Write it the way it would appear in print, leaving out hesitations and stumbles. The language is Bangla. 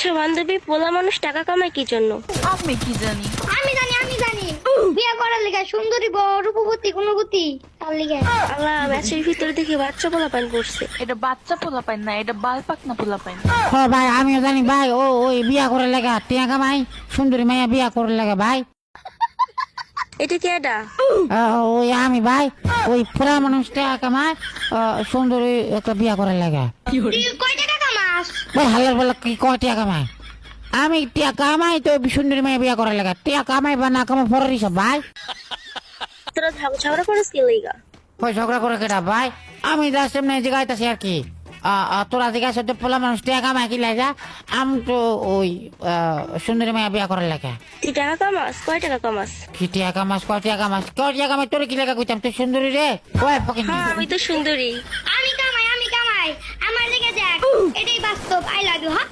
আচ্ছা বান্ধবী, পোলা মানুষ টাকা কামায় কি জন্য? আমি কি জানি। আমি জানি বিয়ে করার লেগে সুন্দরী বড় রূপবতী গুণবতী তার লেগে। আল্লাহ, ম্যাচের ভিতরে দেখি বাচ্চা পোলা পান করছে। এটা বাচ্চা পোলা পাই না, এটা বাল পাকনা পোলা পাই না। হ্যাঁ ভাই, আমিও জানি ভাই। ওই বিয়া করে লাগা টিয়া কামাই, সুন্দরী মাইয়া বিয়া করে লাগা ভাই। এটা কেডা? ওই আমি ভাই, ওই পুরা মানুষ টিয়া কামাই, সুন্দরী একটা বিয়া করে লাগা। তুই কয় টাকা কামাস? ভাই হালার বলা কি কয় টিয়া কামাই? আমি টিয়া কামাই তো সুন্দরী মাইয়া বিয়া করে লাগা। টিয়া কামাই বা না কামাই পরের হিসাব ভাই। তোরা ঝগড়া করিস কি লইগা? ওই ঝগড়া করে কেটা ভাই? আমি জাস্ট এমনি জিগাইতাছি আর কি। তোরা জিজ্ঞাসা তো পোলা মানুষ টিয়া কামাই কি লাগা? আমি তো ওই সুন্দরী মাইয়া বিয়া করে লাগা। তুই টাকা কামাস? কয় টাকা কামাস? কি টিয়া কামাস? কয় টিয়া কামাস? কয় টিয়া কামাই? তোর কি লাগা কইতাম? তুই সুন্দরী রে। ওই ফকিং হ্যাঁ, আমি তো সুন্দরী। আমি কামাই আমার লেগে দেখ, এটাই বাস্তব। I love you. হ্যাঁ।